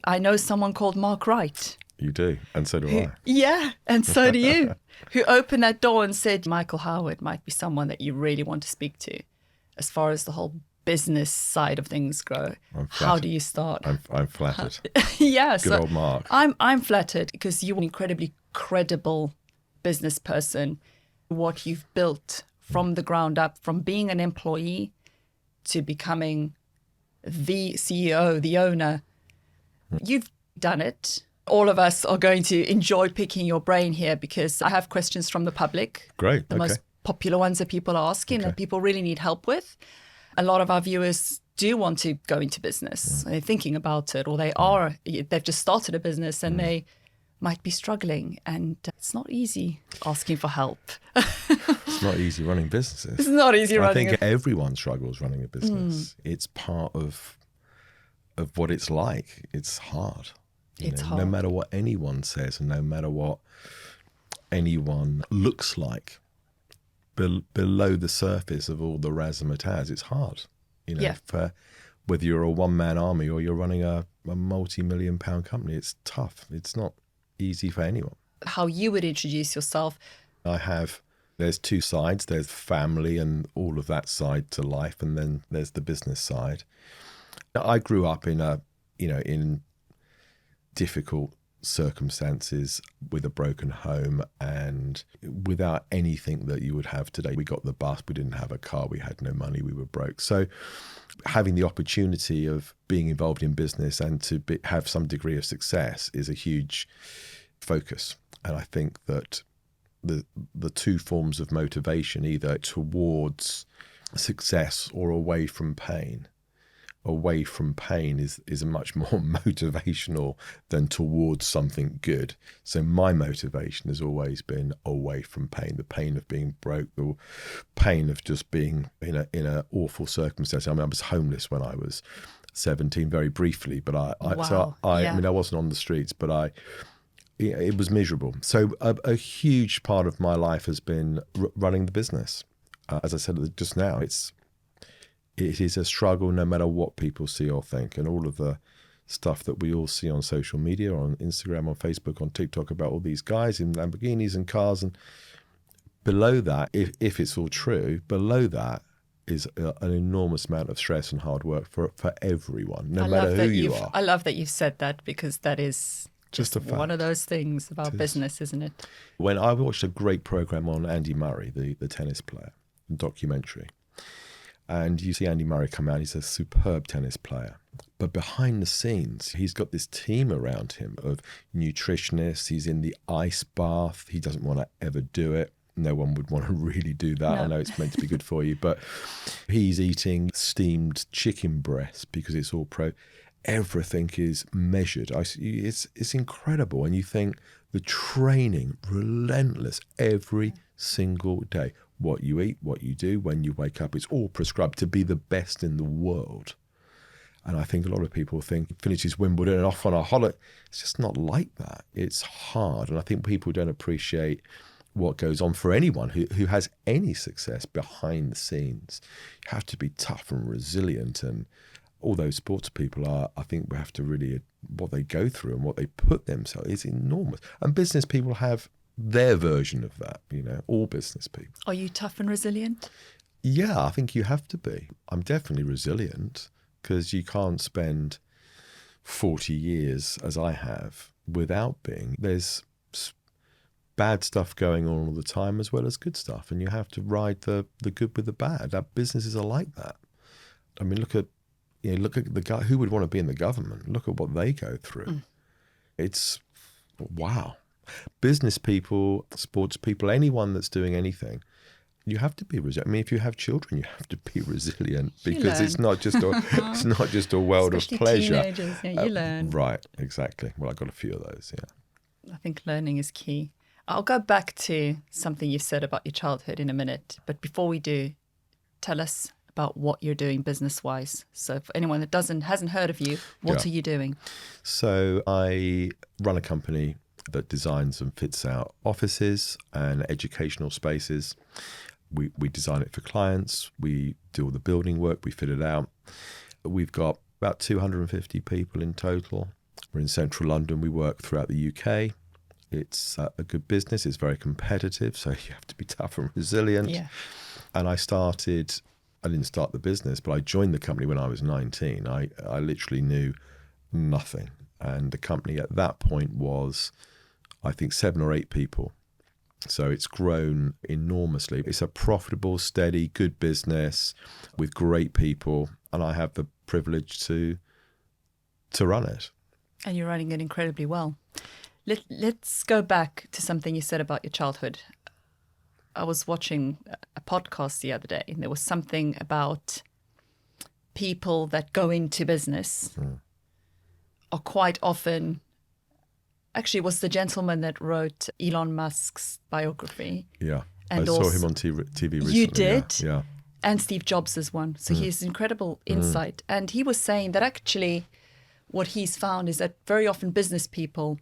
I know someone called Mark Wright. You do, and so do I. Yeah, and so do you. Who opened that door and said, Michael Howard might be someone that you really want to speak to as far as the whole business side of things go. How do you start? I'm flattered. Yeah, Good old Mark. I'm flattered because you're an incredibly credible business person. What you've built from the ground up, from being an employee to becoming the CEO, the owner, you've done it. All of us are going to enjoy picking your brain here because I have questions from the public. Great. The most popular ones that people are asking that people really need help with. A lot of our viewers do want to go into business. They're thinking about it, or they've just started a business and they might be struggling. And it's not easy asking for help. It's not easy running businesses. It's not easy running. I think everyone struggles running a business. It's part of what it's like. It's hard. It's hard. No matter what anyone says and no matter what anyone looks like below the surface of all the razzmatazz, it's hard. For whether you're a one-man army or you're running a multi-million-pound company, it's tough. It's not easy for anyone. How you would introduce yourself? There's two sides. There's family and all of that side to life, and then there's the business side. I grew up in difficult circumstances with a broken home and without anything that you would have today. We got the bus, we didn't have a car, we had no money, we were broke. So having the opportunity of being involved in business and to have some degree of success is a huge focus. And I think that the two forms of motivation, either towards success or away from pain, is a much more motivational than towards something good. So my motivation has always been away from pain, the pain of being broke, the pain of just being in a awful circumstance. I mean, I was homeless when I was 17, very briefly, but I mean, I wasn't on the streets, but it was miserable. So a huge part of my life has been running the business. As I said just now, it is a struggle no matter what people see or think. And all of the stuff that we all see on social media, on Instagram, on Facebook, on TikTok about all these guys in Lamborghinis and cars. And below that, if it's all true, below that is an enormous amount of stress and hard work for everyone, no matter who you are. I love that you've said that because that is just a fact. One of those things about business, isn't it? When I watched a great program on Andy Murray, the tennis player, a documentary, and you see Andy Murray come out, he's a superb tennis player. But behind the scenes, he's got this team around him of nutritionists. He's in the ice bath. He doesn't want to ever do it. No one would want to really do that. No. I know it's meant to be good for you. But he's eating steamed chicken breast because it's all everything is measured. It's incredible. And you think the training, relentless every single day. What you eat, what you do, when you wake up, it's all prescribed to be the best in the world. And I think a lot of people think finishes Wimbledon and off on a holiday. It's just not like that. It's hard. And I think people don't appreciate what goes on for anyone who has any success behind the scenes. You have to be tough and resilient. And all those sports people I think we have to really, what they go through and what they put themselves is enormous. And business people have their version of that, all business people. Are you tough and resilient? Yeah, I think you have to be. I'm definitely resilient because you can't spend 40 years, as I have, without being. There's bad stuff going on all the time as well as good stuff, and you have to ride the good with the bad. Our businesses are like that. I mean, look at the guy who would want to be in the government. Look at what they go through. It's wow. Business people, sports people, anyone that's doing anything, you have to be resilient. I mean, if you have children, you have to be resilient because it's not just a world Especially of pleasure. Teenagers, you learn. Right, exactly. Well, I got a few of those. Yeah. I think learning is key. I'll go back to something you said about your childhood in a minute, but before we do, tell us about what you're doing business-wise. So for anyone that hasn't heard of you, what are you doing? So I run a company that designs and fits out offices and educational spaces. We design it for clients. We do all the building work. We fit it out. We've got about 250 people in total. We're in central London. We work throughout the UK. It's a good business. It's very competitive, so you have to be tough and resilient. Yeah. And I didn't start the business, but I joined the company when I was 19. I literally knew nothing. And the company at that point was, I think, 7 or 8 people. So it's grown enormously. It's a profitable, steady, good business with great people. And I have the privilege to run it. And you're running it incredibly well. Let's go back to something you said about your childhood. I was watching a podcast the other day, and there was something about people that go into business are quite often... Actually, it was the gentleman that wrote Elon Musk's biography. Yeah. And I saw him on TV recently. You did? Yeah. And Steve Jobs is one. So he has incredible insight. And he was saying that actually what he's found is that very often business people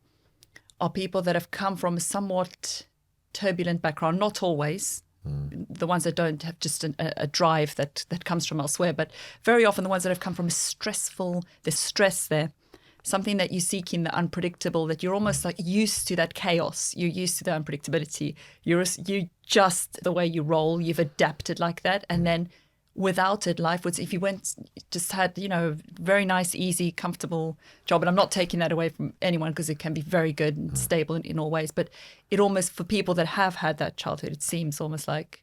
are people that have come from a somewhat turbulent background, not always. The ones that don't have just a drive that comes from elsewhere, but very often the ones that have come from there's stress there. Something that you seek in the unpredictable, that you're almost like used to that chaos. You're used to the unpredictability. You just the way you roll, you've adapted like that. And then without it, life would, if you had, very nice, easy, comfortable job. And I'm not taking that away from anyone because it can be very good and stable in all ways. But it almost, for people that have had that childhood, it seems almost like,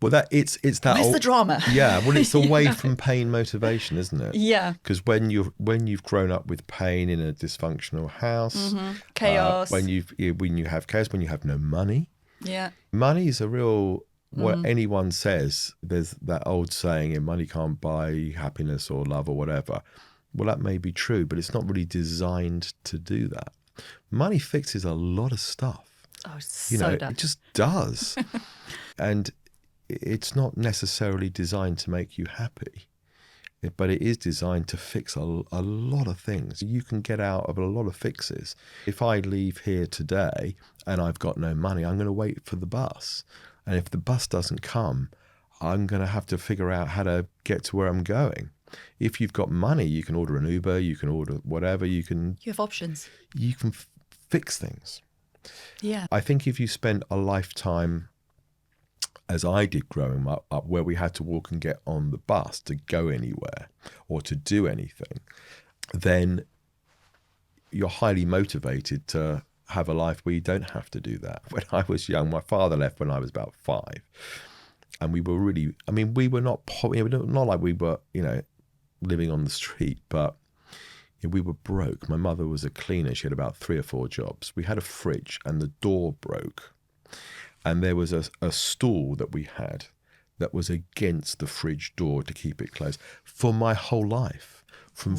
well, it's that where's the drama? Yeah, well, it's away from pain motivation, isn't it? Yeah. Because when you've grown up with pain in a dysfunctional house, Chaos. When you have chaos, when you have no money, Yeah. money is a real. What anyone says, there's that old saying, money can't buy happiness or love or whatever. Well, that may be true, but it's not really designed to do that. Money fixes a lot of stuff. Oh, so it just does. And it's not necessarily designed to make you happy, but it is designed to fix a lot of things. You can get out of a lot of fixes. If I leave here today and I've got no money, I'm going to wait for the bus. And if the bus doesn't come, I'm going to have to figure out how to get to where I'm going. If you've got money, you can order an Uber, you can order whatever, you have options. You can fix things. Yeah. I think if you spend a lifetime, as I did growing up, where we had to walk and get on the bus to go anywhere or to do anything, then you're highly motivated to have a life where you don't have to do that. When I was young, my father left when I was about 5. And we were really, we were not like we were, living on the street, but we were broke. My mother was a cleaner. She had about 3 or 4 jobs. We had a fridge and the door broke. And there was a stool that we had that was against the fridge door to keep it closed for my whole life. From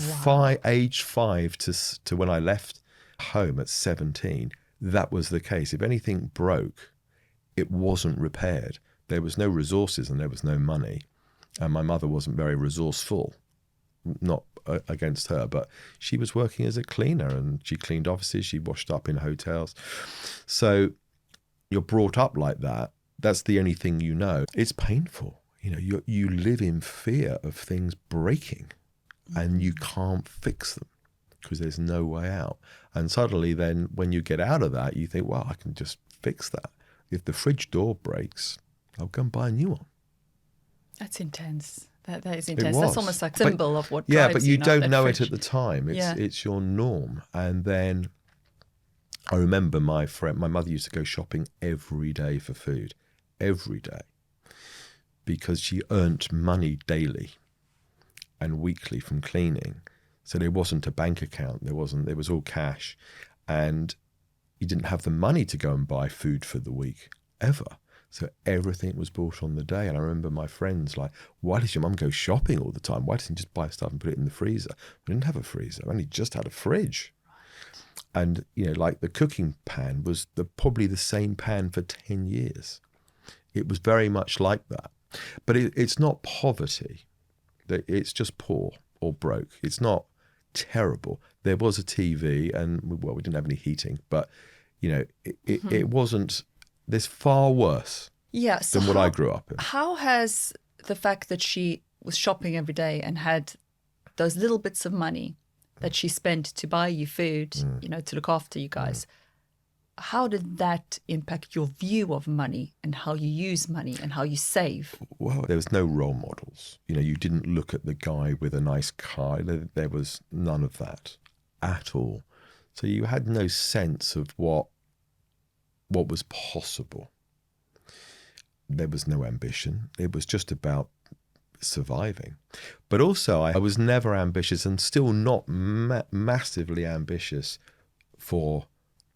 age 5 to when I left home at 17, that was the case. If anything broke, it wasn't repaired. There was no resources and there was no money. And my mother wasn't very resourceful, not against her, but she was working as a cleaner and she cleaned offices, she washed up in hotels. So you're brought up like that. That's the only thing you know. It's painful. You live in fear of things breaking and you can't fix them because there's no way out. And suddenly then when you get out of that, you think, well, I can just fix that. If the fridge door breaks, I'll go and buy a new one. That's intense. That is intense. That's almost like a symbol of what drives but you don't know fridge. it at the time. It's your norm. And then I remember my mother used to go shopping every day for food, every day, because she earned money daily and weekly from cleaning. So there wasn't a bank account. There was all cash. And you didn't have the money to go and buy food for the week, ever. So everything was bought on the day. And I remember my friends like, why does your mum go shopping all the time? Why doesn't you just buy stuff and put it in the freezer? We didn't have a freezer. I only just had a fridge. And, like the cooking pan was probably the same pan for 10 years. It was very much like that. But it's not poverty. It's just poor or broke. It's not terrible. There was a TV and, well, we didn't have any heating. But, it wasn't, there's far worse than what I grew up in. How has the fact that she was shopping every day and had those little bits of money that she spent to buy you food, to look after you guys. How did that impact your view of money and how you use money and how you save? Well, there was no role models. You didn't look at the guy with a nice car. There was none of that at all. So you had no sense of what was possible. There was no ambition. It was just about surviving. But also, I was never ambitious, and still not massively ambitious for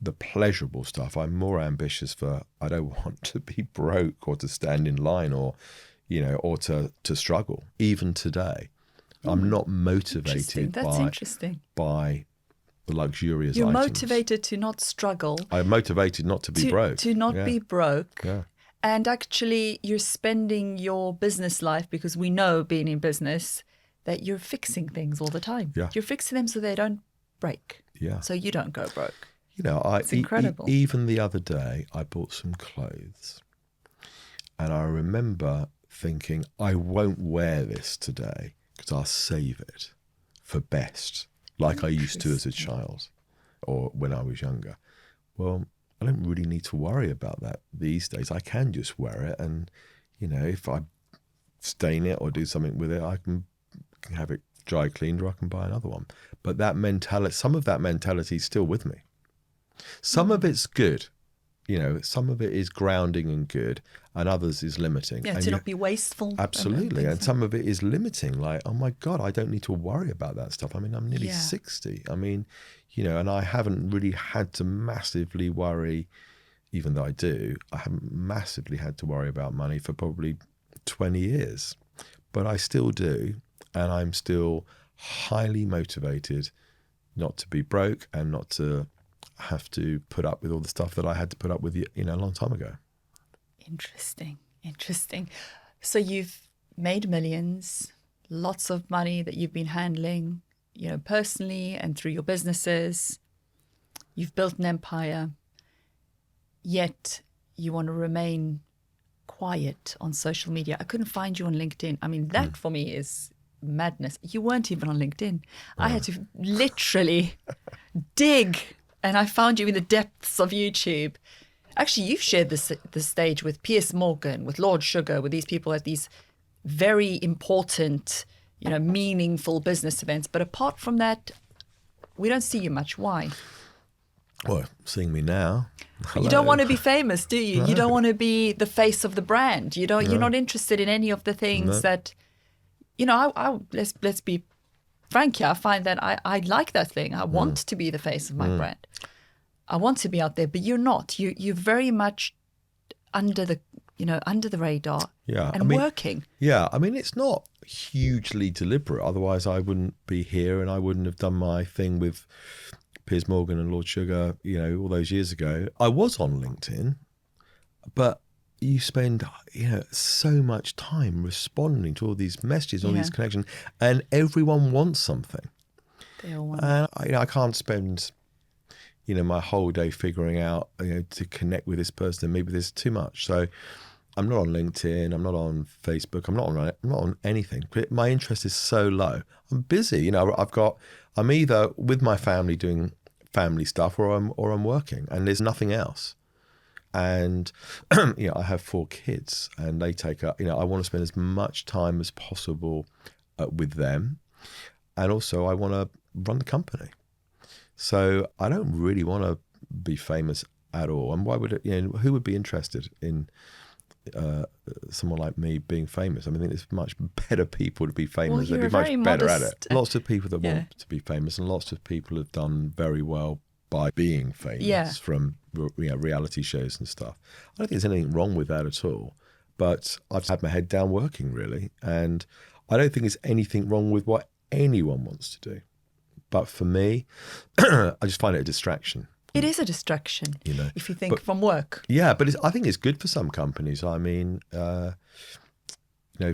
the pleasurable stuff. I'm more ambitious for, I don't want to be broke or to stand in line or to struggle. Even today, I'm not motivated by the luxurious You're items. motivated to not struggle. I'm motivated not to be broke. To not be broke. Yeah. And actually, you're spending your business life, because we know, being in business, that you're fixing things all the time. Yeah. You're fixing them so they don't break. Yeah. So you don't go broke. It's incredible. Even the other day, I bought some clothes. And I remember thinking, I won't wear this today because I'll save it for best, like I used to as a child or when I was younger. Well, I don't really need to worry about that these days. I can just wear it, and if I stain it or do something with it, I can have it dry cleaned, or I can buy another one. But that mentality, some of that mentality is still with me. Some of it's good, some of it is grounding and good, and others is limiting. Yeah, and to not be wasteful. Absolutely. And some of it is limiting, like, oh my God, I don't need to worry about that stuff. I mean, I'm nearly 60. I mean, and I haven't really had to massively worry, even though I do, I haven't massively had to worry about money for probably 20 years. But I still do, and I'm still highly motivated not to be broke and not to have to put up with all the stuff that I had to put up with, a long time ago. Interesting. So you've made millions, lots of money that you've been handling, personally and through your businesses. You've built an empire, yet you want to remain quiet on social media. I couldn't find you on LinkedIn. I mean, that for me is madness. You weren't even on LinkedIn. I had to literally dig, and I found you in the depths of YouTube. Actually, you've shared the stage with Piers Morgan, with Lord Sugar, with these people at these very important, meaningful business events. But apart from that, we don't see you much. Why? Well, seeing me now. You don't want to be famous, do you? No. You don't want to be the face of the brand. You don't. No. You're not interested in any of the things that, let's be frank here. I find that I like that thing. I want to be the face of my brand. I want to be out there, but you're not. You're very much under the radar. Yeah, and working. Yeah, I mean, it's not hugely deliberate. Otherwise, I wouldn't be here, and I wouldn't have done my thing with Piers Morgan and Lord Sugar, all those years ago. I was on LinkedIn, but you spend, so much time responding to all these messages, all these connections, and everyone wants something. They all want. And I can't spend, my whole day figuring out, to connect with this person. Maybe there's too much. So I'm not on LinkedIn. I'm not on Facebook. I'm not on anything. My interest is so low. I'm busy. I'm either with my family doing family stuff, or I'm working, and there's nothing else. And I have 4 kids, and they take up. I want to spend as much time as possible with them, and also I want to run the company. So I don't really want to be famous at all. And why would it? Who would be interested in someone like me being famous? I mean, there's much better people to be famous. They'd be much better at it. Lots of people that want to be famous, and lots of people have done very well by being famous from reality shows and stuff. I don't think there's anything wrong with that at all. But I've had my head down working, really, and I don't think there's anything wrong with what anyone wants to do. But for me, I just find it a distraction. It is a distraction, if you think from work. Yeah, but I think it's good for some companies. I mean,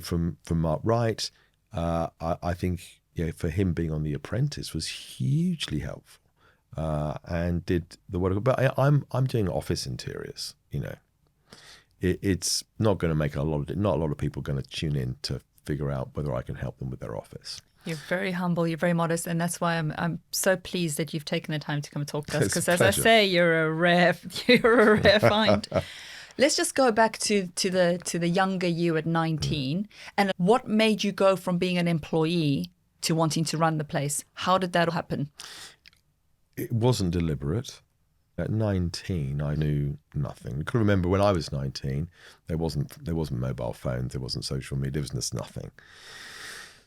from Mark Wright, I think for him being on The Apprentice was hugely helpful, and did the work. But I'm doing office interiors. It's not going to make not a lot of people going to tune in to figure out whether I can help them with their office. You're very humble, you're very modest, and that's why I'm so pleased that you've taken the time to come and talk to us. It's a Because as I pleasure. say, you're a rare find. Let's just go back to the younger you at 19, and what made you go from being an employee to wanting to run the place? How did that happen? It wasn't deliberate. At 19, I knew nothing. I can remember when I was 19, there wasn't mobile phones, there wasn't social media, there was just nothing.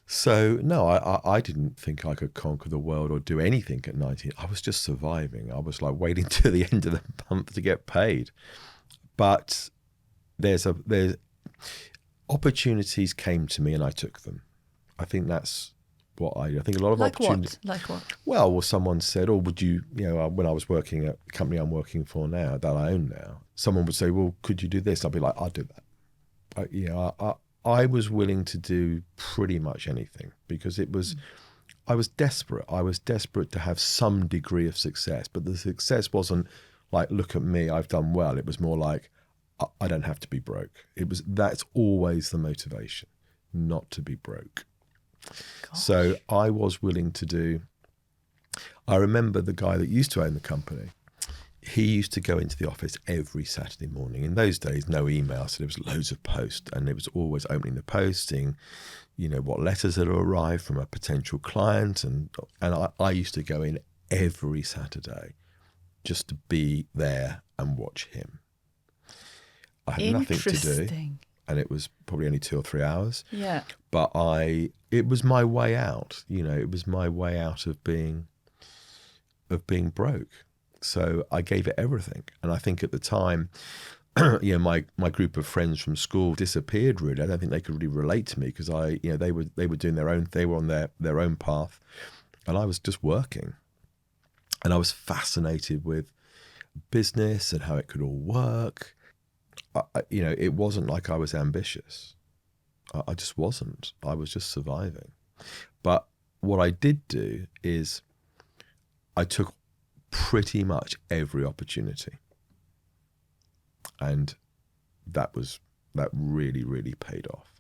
So no, I didn't think I could conquer the world or do anything at 19. I was just surviving. I was like waiting to the end of the month to get paid. But there's opportunities came to me and I took them. I think that's what I think a lot of opportunities. Like what? Well, someone said, "Oh, would you?" When I was working at the company I'm working for now, that I own now, someone would say, "Well, could you do this?" I'd be like, "I'll do that." I was willing to do pretty much anything because I was desperate. I was desperate to have some degree of success, but the success wasn't like, "Look at me, I've done well." It was more like, "I don't have to be broke." That's always the motivation, not to be broke. Gosh. So I was willing to do. I remember the guy that used to own the company. He used to go into the office every Saturday morning. In those days, no email, so there was loads of post, and it was always opening the post, seeing, what letters had arrived from a potential client, and I used to go in every Saturday just to be there and watch him. I had nothing to do. And it was probably only 2 or 3 hours. Yeah. But it was my way out. It was my way out of being broke. So I gave it everything. And I think at the time, my group of friends from school disappeared. Really, I don't think they could really relate to me because they were doing their own. They were on their own path, and I was just working. And I was fascinated with business and how it could all work. It wasn't like I was ambitious. I just wasn't. I was just surviving. But what I did do is I took pretty much every opportunity. And that really, really paid off.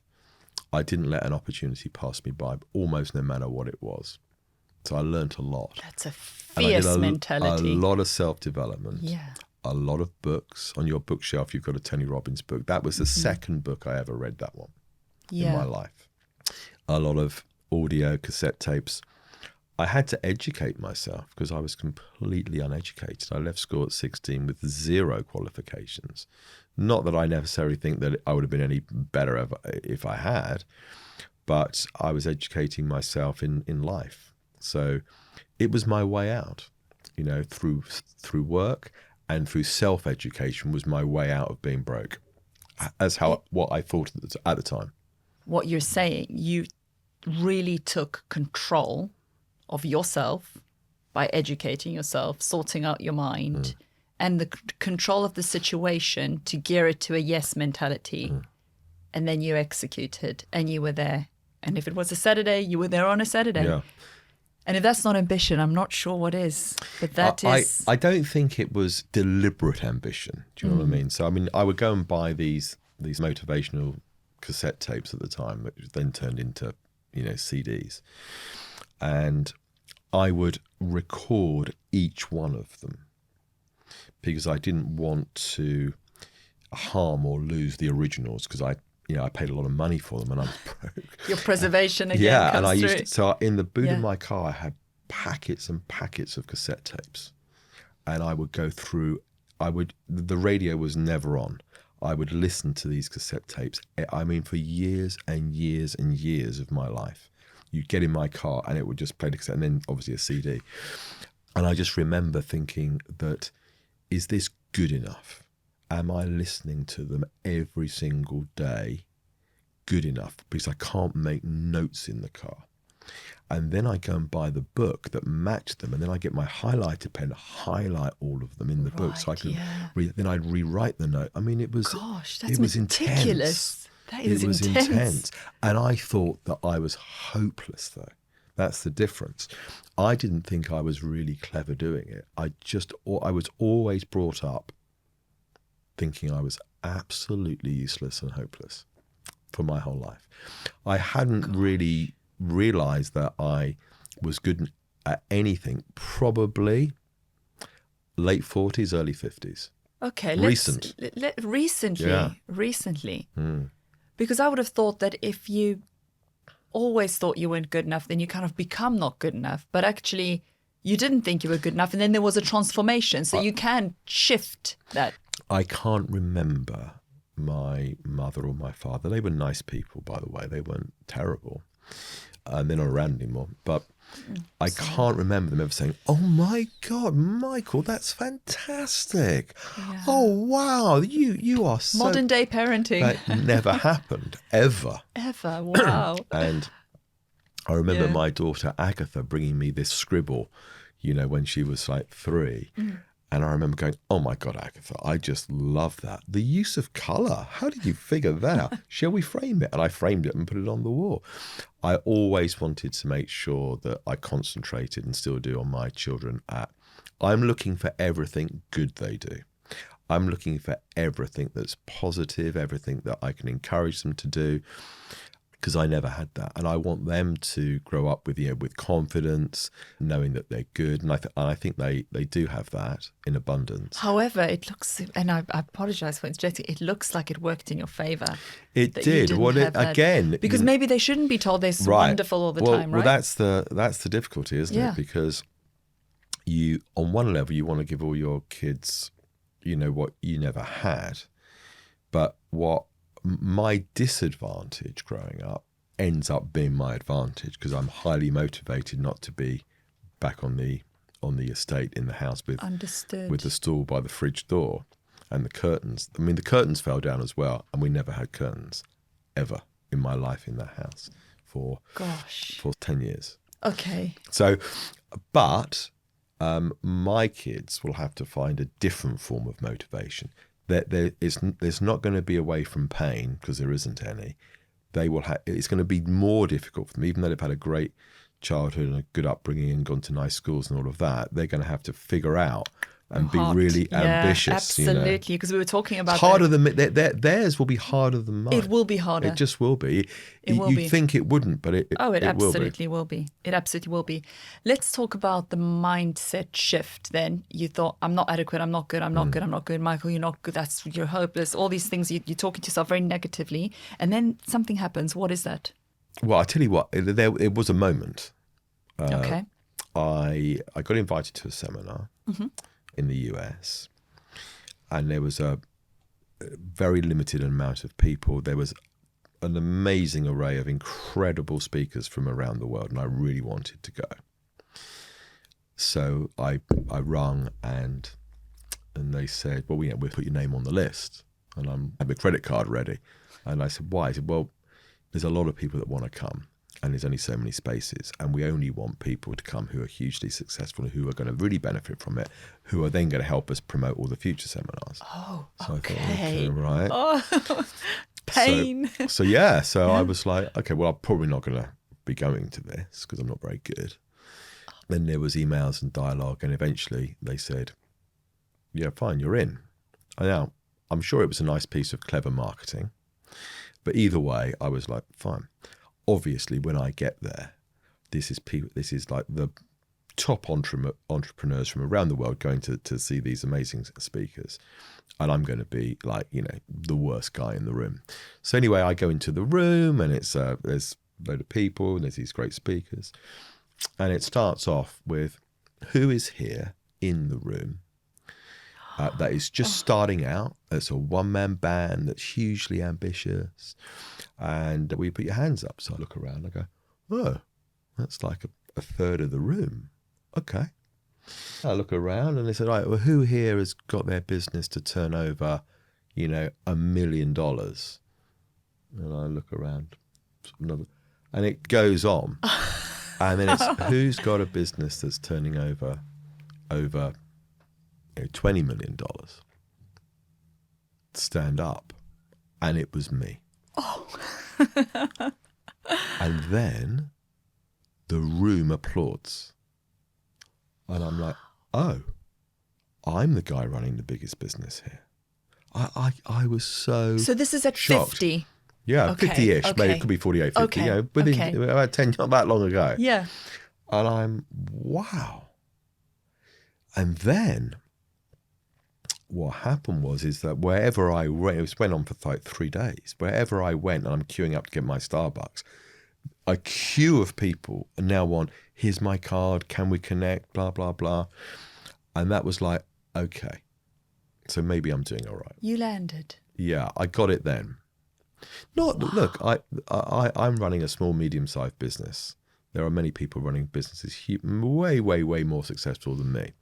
I didn't let an opportunity pass me by, almost no matter what it was. So I learned a lot. That's a fierce mentality. A lot of self-development. Yeah. A lot of books. On your bookshelf, you've got a Tony Robbins book. That was the second book I ever read, that one, in my life. A lot of audio cassette tapes. I had to educate myself because I was completely uneducated. I left school at 16 with 0 qualifications. Not that I necessarily think that I would have been any better if I had, but I was educating myself in life. So it was my way out, through work. And through self-education was my way out of being broke, as what I thought at the time. What you're saying, you really took control of yourself by educating yourself, sorting out your mind, and the control of the situation to gear it to a yes mentality. And then you executed, and you were there. And if it was a Saturday, you were there on a Saturday. Yeah. And if that's not ambition, I'm not sure what is. But that is... I don't think it was deliberate ambition. Do you know what I mean? So, I would go and buy these motivational cassette tapes at the time, which then turned into, CDs. And I would record each one of them because I didn't want to harm or lose the originals because I paid a lot of money for them and I was broke. Your preservation again yeah, comes and through. So in the boot of my car, I had packets and packets of cassette tapes. And I would go through, the radio was never on. I would listen to these cassette tapes, for years and years and years of my life. You'd get in my car and it would just play the cassette and then obviously a CD. And I just remember thinking that, is this good enough? Am I listening to them every single day good enough? Because I can't make notes in the car. And then I go and buy the book that matched them. And then I get my highlighter pen to highlight all of them in the book. So I can then I'd rewrite the note. It was, gosh, that's it was meticulous. intense. That is it was intense. And I thought that I was hopeless though. That's the difference. I didn't think I was really clever doing it. I was always brought up thinking I was absolutely useless and hopeless for my whole life. I hadn't really realised that I was good at anything probably late 40s, early 50s. Okay, recently. Yeah. Recently. Because I would have thought that if you always thought you weren't good enough, then you kind of become not good enough. But actually, you didn't think you were good enough, and then there was a transformation. So you can shift that. I can't remember my mother or my father. They were nice people, by the way. They weren't terrible. They're not around anymore. But I can't remember them ever saying, "Oh my God, Michael, that's fantastic. Yeah. Oh wow, you are so..." Modern day parenting. That never happened, ever. Ever. Wow. And I remember my daughter Agatha bringing me this scribble, when she was like 3. And I remember going, "Oh my God, Agatha, I just love that. The use of colour. How did you figure that out? Shall we frame it?" And I framed it and put it on the wall. I always wanted to make sure that I concentrated, and still do, on my children I'm looking for everything good they do. I'm looking for everything that's positive, everything that I can encourage them to do, because I never had that. And I want them to grow up with confidence, knowing that they're good. And I think they do have that in abundance. However, it looks, and I apologize for interjecting, it looks like it worked in your favor. It did. Again, because maybe they shouldn't be told they're wonderful all the time, right? Well, that's the difficulty, isn't it? Because you, on one level, you want to give all your kids, what you never had. But what my disadvantage growing up ends up being my advantage, because I'm highly motivated not to be back on the estate in the house with the stool by the fridge door and the curtains. I mean, the curtains fell down as well, and we never had curtains ever in my life in that house for 10 years. Okay. So, but my kids will have to find a different form of motivation. There's not going to be away from pain, because there isn't any. It's going to be more difficult for them, even though they've had a great childhood and a good upbringing and gone to nice schools and all of that. They're going to have to figure out and be really ambitious. Absolutely, because we were talking about it's harder than theirs will be harder than mine. It will be harder. It just will be. You'd think it wouldn't, but it absolutely will be. It absolutely will be. Let's talk about the mindset shift then. You thought, I'm not adequate, I'm not good, I'm not good, I'm not good. Michael, you're not good, you're hopeless. All these things, you're talking to yourself very negatively. And then something happens. What is that? Well, I tell you what, it was a moment. Okay. I got invited to a seminar in the US, and there was a very limited amount of people. There was an amazing array of incredible speakers from around the world, and I really wanted to go. So I rung, and they said, "Well, we'll put your name on the list." And I had my credit card ready, and I said, "Why?" He said, "Well, there's a lot of people that want to come, and there's only so many spaces, and we only want people to come who are hugely successful, who are going to really benefit from it, who are then going to help us promote all the future seminars." Oh, so okay. I thought, okay, right. Oh, pain. So I was like, okay, well, I'm probably not going to be going to this because I'm not very good. Then there was emails and dialogue, and eventually they said, "Yeah, fine, you're in." Now, I'm sure it was a nice piece of clever marketing, but either way, I was like, fine. Obviously, when I get there, this is like the top entrepreneurs from around the world going to see these amazing speakers, and I'm going to be like, the worst guy in the room. So anyway, I go into the room, and it's there's a load of people, and there's these great speakers, and it starts off with, "Who is here in the room that is just starting out? It's a one-man band that's hugely ambitious, and will you put your hands up?" So I look around, I go, "Oh, that's like a third of the room. Okay." I look around, and they said, "Right, well, who here has got their business to turn over, $1 million?" And I look around, and it goes on. And then it's, who's got a business that's turning over $20 million? Stand up. And it was me. Oh. And then the room applauds. And I'm like, oh, I'm the guy running the biggest business here. I was so this is at shocked. 50. Yeah, Okay, 50-ish, maybe okay. it could be 48, 50, Okay, you know, within okay. about 10, not that long ago. Yeah. And I'm, wow. And then what happened is that wherever I went, it went on for like 3 days, wherever I went, and I'm queuing up to get my Starbucks, a queue of people now want, here's my card, can we connect, blah, blah, blah. And that was like, okay, so maybe I'm doing all right. You landed. Yeah, I got it then. Look, I'm running a small, medium-sized business. There are many people running businesses way, way, way more successful than me.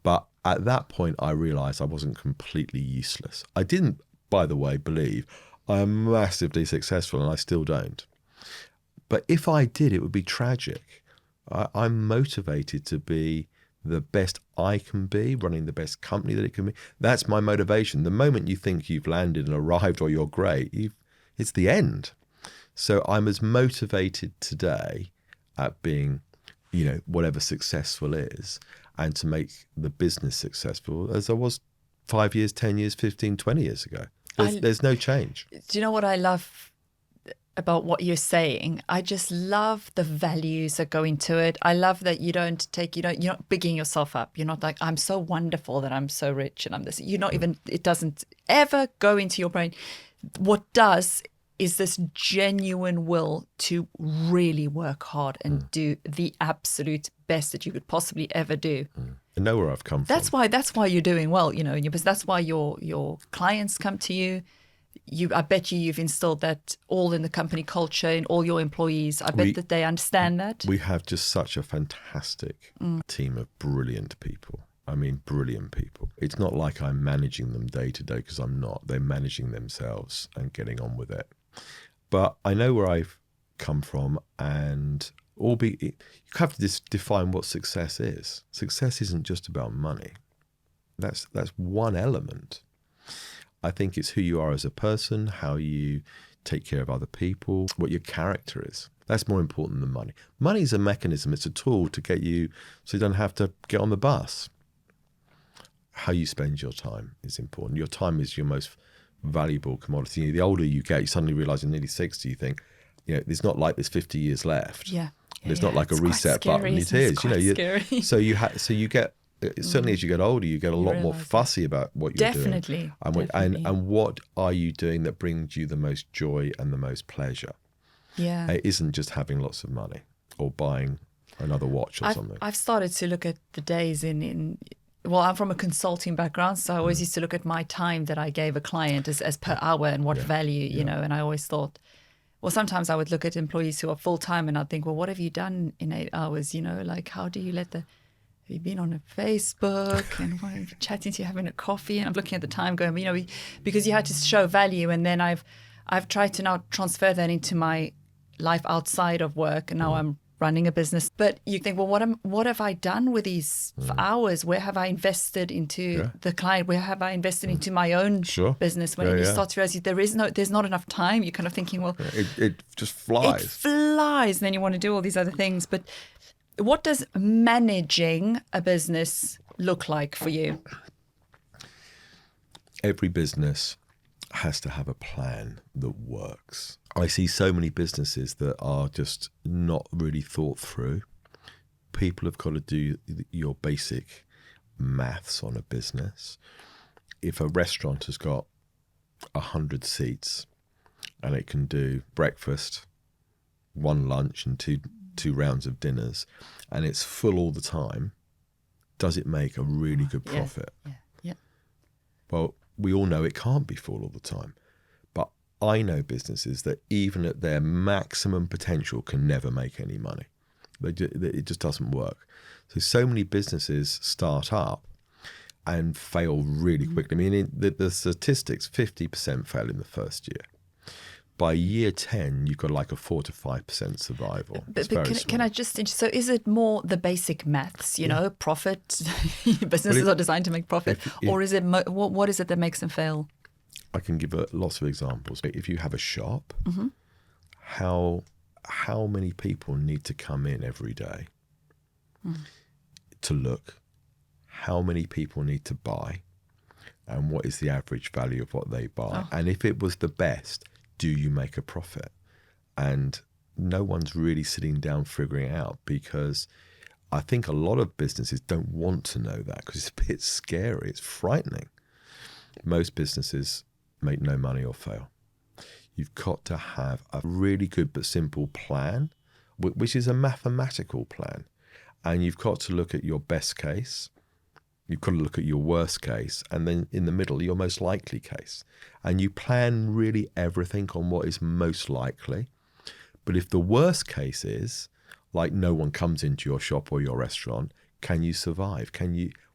But at that point, I realized I wasn't completely useless. I didn't, by the way, believe I am massively successful, and I still don't. But if I did, it would be tragic. I'm motivated to be the best I can be, running the best company that it can be. That's my motivation. The moment you think you've landed and arrived or you're great, it's the end. So I'm as motivated today at being, you know, whatever successful is, and to make the business successful as I was 5 years, 10 years, 15, 20 years ago. There's no change. Do you know what I love about what you're saying? I just love the values that go into it. I love that you're not bigging yourself up. You're not like, I'm so wonderful that I'm so rich and I'm this. You're not even, it doesn't ever go into your brain. What does is this genuine will to really work hard and do the absolute best that you could possibly ever do. I know where I've come from. That's why you're doing well, you know, in your business. That's why your clients come to you. I bet you've instilled that all in the company culture, in all your employees. I bet that they understand that. We have just such a fantastic team of brilliant people. I mean, brilliant people. It's not like I'm managing them day to day, because I'm not. They're managing themselves and getting on with it. But I know where I've come from, and you have to define what success is. Success isn't just about money. That's one element. I think it's who you are as a person, how you take care of other people, what your character is. That's more important than money. Money is a mechanism. It's a tool to get you so you don't have to get on the bus. How you spend your time is important. Your time is your most valuable commodity. The older you get, you suddenly realize you're nearly 60, you think, you know, it's not like there's 50 years left. Yeah. There's not like a reset button. It is. You know, so you get, certainly as you get older, you get a lot more fussy about what you're doing. Definitely. And what are you doing that brings you the most joy and the most pleasure? Yeah. It isn't just having lots of money or buying another watch or something. I've started to look at the days well, I'm from a consulting background, so I always used to look at my time that I gave a client as per hour and what value, you know, and I always thought, well, sometimes I would look at employees who are full-time and I'd think, well, what have you done in 8 hours? You know, like, how do you have you been on a Facebook and what, are you chatting to you, having a coffee? And I'm looking at the time going, you know, because you had to show value. And then I've tried to now transfer that into my life outside of work. And now I'm running a business. But you think, well, what have I done with these hours? Where have I invested into the client? Where have I invested into my own business? When you start to realize there's not enough time, you're kind of thinking, well, it just flies. It flies. And then you want to do all these other things. But what does managing a business look like for you? Every business has to have a plan that works. I see so many businesses that are just not really thought through. People have got to do your basic maths on a business. If a restaurant has got 100 seats and it can do breakfast, 1 lunch and two rounds of dinners, and it's full all the time, does it make a really good profit? Yeah. Well, we all know it can't be full all the time. But I know businesses that even at their maximum potential can never make any money. It just doesn't work. So many businesses start up and fail really quickly. I mean, the statistics, 50% fail in the first year. By year 10, you've got like a 4 to 5% survival. But can I just, so is it more the basic maths, you know, profit, businesses are designed to make profit, or is it, what is it that makes them fail? I can give lots of examples. If you have a shop, how many people need to come in every day to look? How many people need to buy? And what is the average value of what they buy? And if it was the best, do you make a profit? And no one's really sitting down figuring it out, because I think a lot of businesses don't want to know that because it's a bit scary. It's frightening. Most businesses make no money or fail. You've got to have a really good but simple plan, which is a mathematical plan. And you've got to look at your best case. You've got to look at your worst case, and then in the middle, your most likely case. And you plan really everything on what is most likely. But if the worst case is, like, no one comes into your shop or your restaurant, can you survive?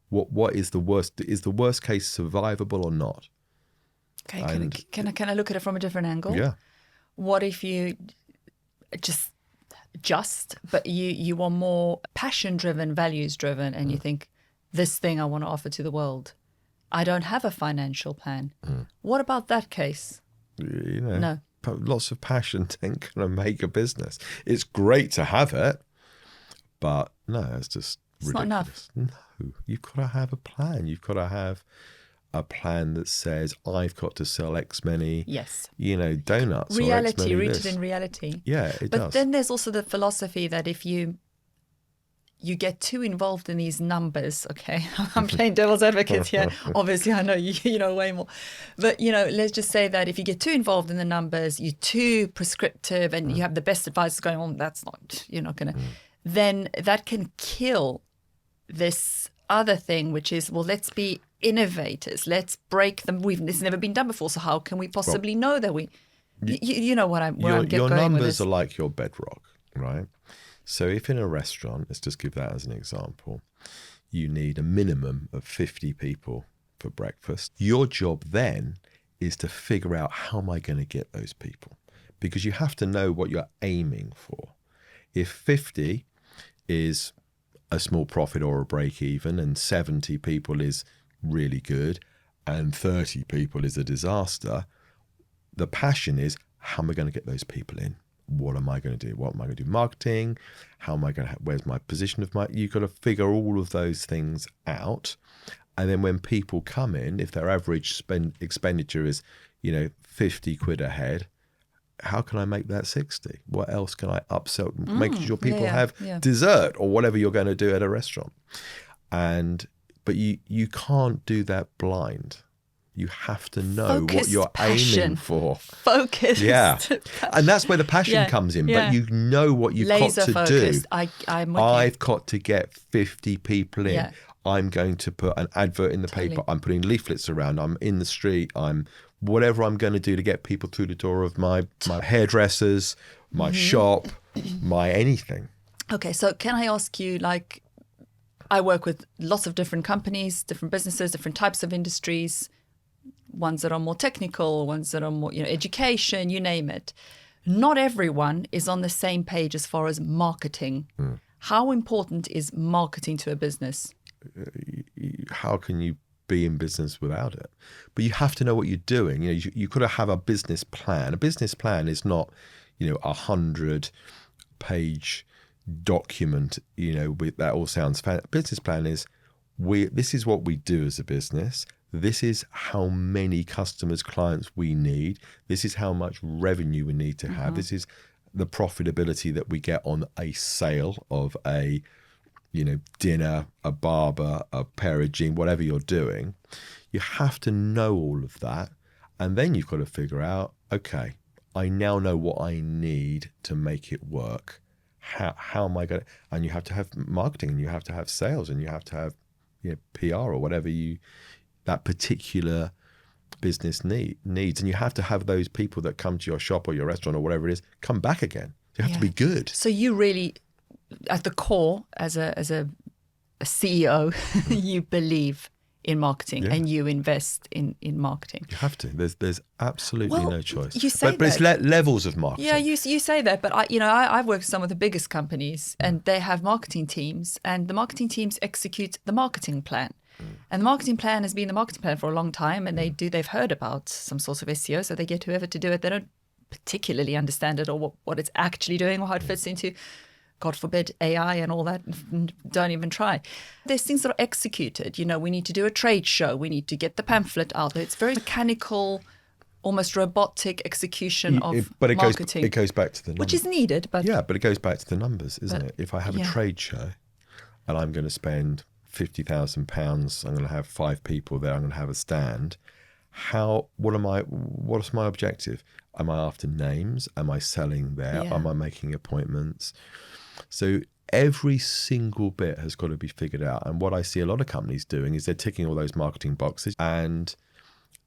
What is the worst? Is the worst case survivable or not? Okay, can I look at it from a different angle? Yeah. What if you but you are more passion-driven, values-driven, and you think, this thing I want to offer to the world, I don't have a financial plan. What about that case? No. Lots of passion ain't going to make a business. It's great to have it, but no, it's just ridiculous. Not enough. No, you've got to have a plan. You've got to have a plan that says, I've got to sell X many, donuts. Reality, or rooted in reality. Yeah, it does. But then there's also the philosophy that if you get too involved in these numbers, okay, I'm playing devil's advocate here. Obviously, I know you know way more. But, let's just say that if you get too involved in the numbers, you're too prescriptive and you have the best advice going on, you're not going to, then that can kill this other thing, which is, well, let's be innovators. Let's break them. It's never been done before. So how can we possibly know that you know what I'm going with this? Your numbers are like your bedrock, right? So if in a restaurant, let's just give that as an example, you need a minimum of 50 people for breakfast. Your job then is to figure out, how am I going to get those people? Because you have to know what you're aiming for. If 50 is a small profit or a break even, and 70 people is really good, and 30 people is a disaster, the passion is, how am I going to get those people in? What am I going to do? What am I going to do? Marketing? How am I going to? Where's my position of my? You've got to figure all of those things out, and then when people come in, if their average expenditure is, 50 quid a head, how can I make that 60? What else can I upsell? Make sure people have dessert or whatever you're going to do at a restaurant, but you can't do that blind. You have to know what you're aiming for. Focus. Yeah. And that's where the passion comes in. But you know what you've Laser got to focused. do. I've got to get 50 people in. Yeah. I'm going to put an advert in the paper. I'm putting leaflets around. I'm in the street. I'm whatever I'm going to do to get people through the door of my hairdressers, my shop, my anything. Okay. So can I ask you, I work with lots of different companies, different businesses, different types of industries, ones that are more technical, ones that are more, education, you name it. Not everyone is on the same page as far as marketing. How important is marketing to a business? How can you be in business without it? But you have to know what you're doing. You've got to have a business plan. A business plan is not, 100-page document, that all sounds fancy. A business plan is, this is what we do as a business. This is how many customers, clients we need. This is how much revenue we need to have. This is the profitability that we get on a sale of a, dinner, a barber, a pair of jeans, whatever you're doing. You have to know all of that. And then you've got to figure out, okay, I now know what I need to make it work. How am I going to, and you have to have marketing, and you have to have sales, and you have to have PR or whatever that particular business needs. And you have to have those people that come to your shop or your restaurant or whatever it is, come back again. You have to be good. So you really, at the core, as a CEO, you believe in marketing and you invest in marketing. You have to. There's absolutely no choice. You say but it's levels of marketing. Yeah, you say that, but I've worked with some of the biggest companies, and they have marketing teams, and the marketing teams execute the marketing plan. And the marketing plan has been the marketing plan for a long time, and they've heard about some sort of SEO, so they get whoever to do it. They don't particularly understand it or what it's actually doing or how it fits into, God forbid, AI and all that. Don't even try. There's things that are executed. We need to do a trade show. We need to get the pamphlet out there. It's very mechanical, almost robotic execution of but marketing. It goes back to the numbers. Which is needed, but... Yeah, but it goes back to the numbers, isn't it? If I have a trade show and I'm going to spend £50,000, I'm going to have 5 people there, I'm going to have a stand. What's my objective? Am I after names? Am I selling there? Yeah. Am I making appointments? So every single bit has got to be figured out. And what I see a lot of companies doing is they're ticking all those marketing boxes and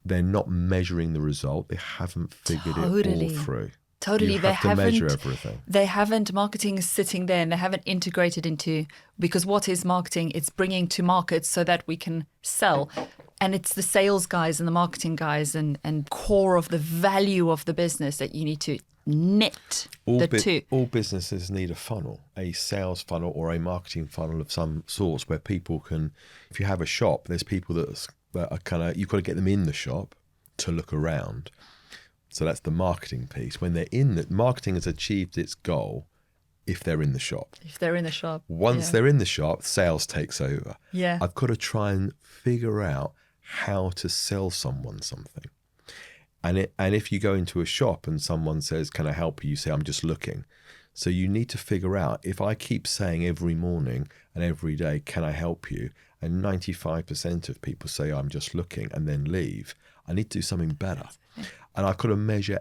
they're not measuring the result. They haven't figured it all through. Totally. You have to measure everything. They haven't, marketing is sitting there and they haven't integrated into, because what is marketing? It's bringing to market so that we can sell. And it's the sales guys and the marketing guys and core of the value of the business that you need to knit the two. All businesses need a funnel, a sales funnel or a marketing funnel of some sorts where people can, if you have a shop, there's people that are kind of, you've got to get them in the shop to look around. So that's the marketing piece. When they're in the marketing has achieved its goal if they're in the shop. If they're in the shop. Once they're in the shop, sales takes over. Yeah. I've got to try and figure out how to sell someone something. And if you go into a shop and someone says, "Can I help you?" You say, "I'm just looking." So you need to figure out, if I keep saying every morning and every day, "Can I help you?" and 95% of people say, "I'm just looking," and then leave, I need to do something better. And I could have measured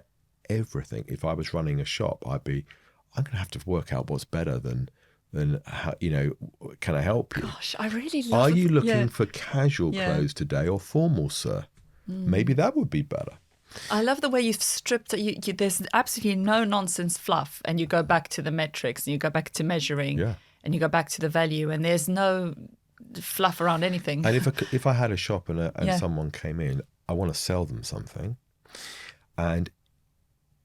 everything. If I was running a shop, I'm going to have to work out what's better than how, can I help you? Gosh, I really love. Are you looking for casual clothes today or formal, sir? Maybe that would be better. I love the way you've stripped it. There's absolutely no nonsense fluff, and you go back to the metrics, and you go back to measuring, and you go back to the value, and there's no fluff around anything. And if I had a shop and someone came in, I want to sell them something, and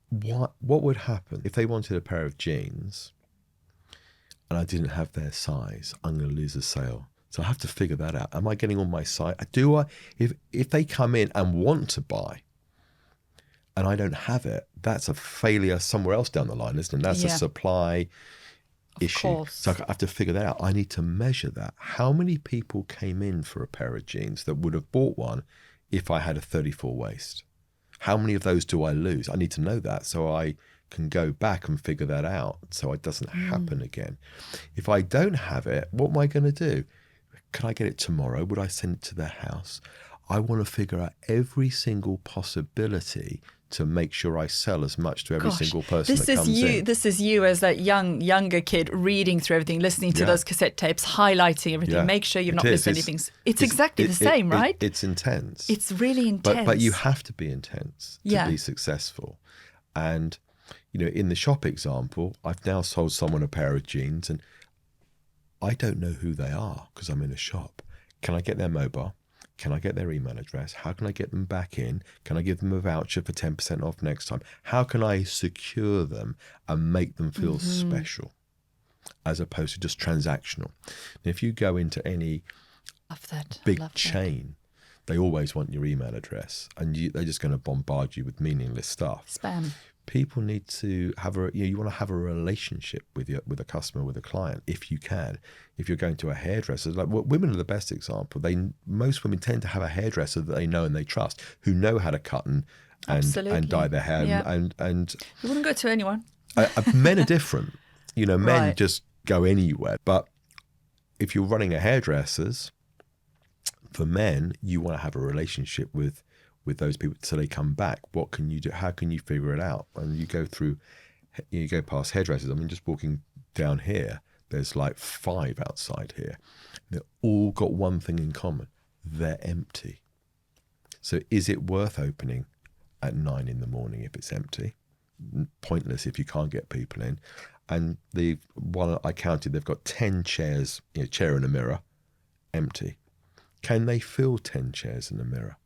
what would happen if they wanted a pair of jeans, and I didn't have their size? I'm going to lose a sale. So I have to figure that out. Am I getting on my site? If they come in and want to buy, and I don't have it, that's a failure somewhere else down the line, isn't it? That's a supply issue. Of course. So I have to figure that out. I need to measure that. How many people came in for a pair of jeans that would have bought one if I had a 34 waist? How many of those do I lose? I need to know that so I can go back and figure that out so it doesn't happen again. If I don't have it, what am I going to do? Can I get it tomorrow? Would I send it to their house? I want to figure out every single possibility to make sure I sell as much to every single person that comes in. This is you as that younger kid reading through everything, listening to those cassette tapes, highlighting everything. Yeah. Make sure you've not missed anything. It's exactly the same, right? It's intense. It's really intense. But you have to be intense to be successful. And, in the shop example, I've now sold someone a pair of jeans and I don't know who they are because I'm in a shop. Can I get their mobile? Can I get their email address? How can I get them back in? Can I give them a voucher for 10% off next time? How can I secure them and make them feel special as opposed to just transactional? And if you go into any big chain, they always want your email address and they're just going to bombard you with meaningless stuff. Spam. People need to have you want to have a relationship with a customer, with a client, if you can. If you're going to a hairdresser, women are the best example. Most women tend to have a hairdresser that they know and they trust, who know how to cut and dye their hair. Yeah. And you wouldn't go to anyone. Men are different. Men just go anywhere. But if you're running a hairdresser's, for men, you want to have a relationship with those people so they come back. What can you do? How can you figure it out? And you go past hairdressers. I mean, just walking down here, there's like 5 outside here. They've all got one thing in common. They're empty. So is it worth opening at 9 in the morning if it's empty? Pointless if you can't get people in. And the one I counted, they've got 10 chairs, chair and a mirror, empty. Can they fill 10 chairs in a mirror?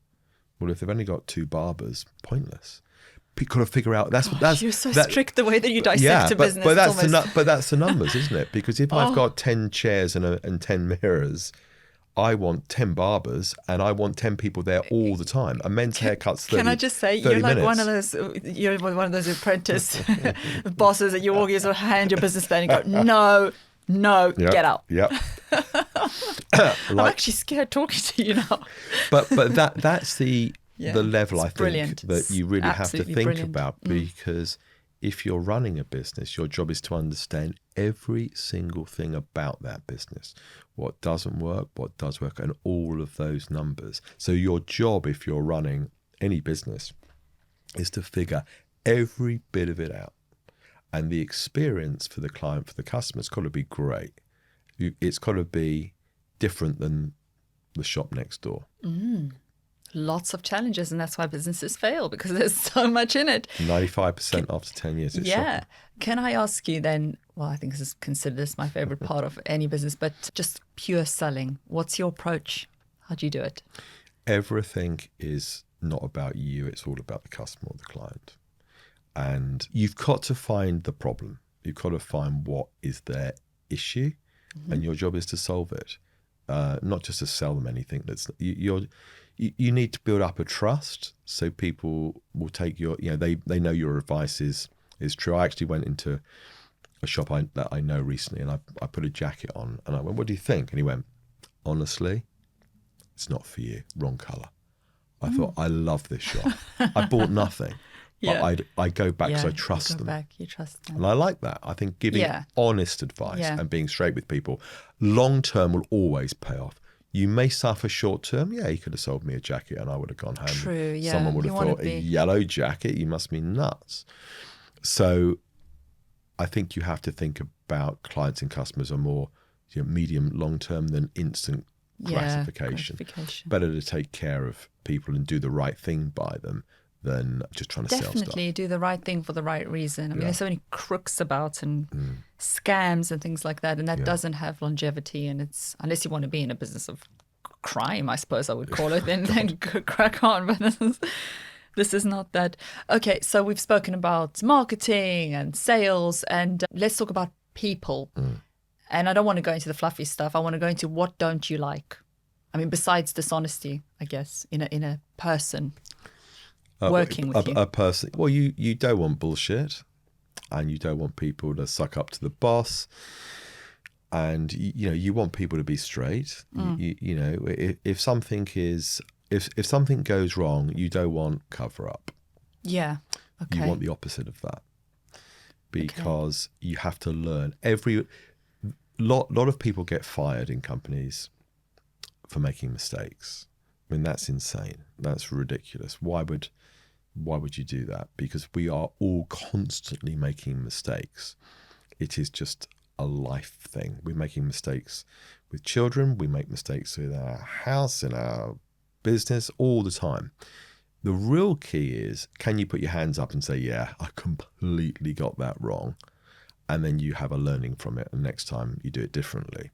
Well, if they've only got 2 barbers, pointless. You've got to figure out. You're so strict the way that you dissect a business. But that's the numbers, isn't it? Because if I've got 10 chairs and 10 mirrors, I want 10 barbers and I want 10 people there all the time. A men's haircut's 30 Can I just say, you're like one of those apprentice bosses that you walk in, sort of hand your business plan and go, no, get out. Yep. I'm actually scared talking to you now. but that's the the level, it's I think, brilliant. that It's you really have to absolutely think brilliant. about, because if you're running a business, your job is to understand every single thing about that business, what doesn't work, what does work, and all of those numbers. So your job, if you're running any business, is to figure every bit of it out. And the experience for the client, for the customer, it's got to be great. It's got to be different than the shop next door. Lots of challenges, and that's why businesses fail, because there's so much in it. 95% after 10 years. It's shocking. Can I ask you then, well, I think this is considered this my favorite part of any business, but just pure selling. What's your approach? How do you do it? Everything is not about you. It's all about the customer or the client. And you've got to find the problem. You've got to find what is their issue, and your job is to solve it. Not just to sell them anything. You need to build up a trust, so people will take your, they know your advice is true. I actually went into a shop that I know recently, and I put a jacket on, and I went, "What do you think?" And he went, "Honestly, it's not for you. Wrong colour." I thought, I love this shop. I bought nothing, but I go back because I trust them. You trust them. And I like that. I think giving honest advice and being straight with people, long term will always pay off. You may suffer short term. Yeah, he could have sold me a jacket and I would have gone home. True, yeah. Someone would have thought, a yellow jacket, you must be nuts. So I think you have to think about clients and customers are more medium, long term than instant gratification. Better to take care of people and do the right thing by them than just trying to sell stuff. Definitely do the right thing for the right reason. I mean, there's so many crooks about and scams and things like that, and that doesn't have longevity. And it's, unless you want to be in a business of crime, I suppose I would call it, then crack on. But this is not that. Okay, so we've spoken about marketing and sales, and let's talk about people. And I don't want to go into the fluffy stuff. I want to go into what don't you like. I mean, besides dishonesty, I guess, in a person. Working with you. A person. Well, you don't want bullshit, and you don't want people to suck up to the boss, and you want people to be straight. If something goes wrong, you don't want cover up. Yeah. Okay. You want the opposite of that, because you have to learn. Lot of people get fired in companies for making mistakes. I mean, that's insane. That's ridiculous. Why would you do that? Because we are all constantly making mistakes. It is just a life thing. We're making mistakes with children. We make mistakes with our house, in our business, all the time. The real key is, can you put your hands up and say, yeah, I completely got that wrong? And then you have a learning from it, and next time you do it differently.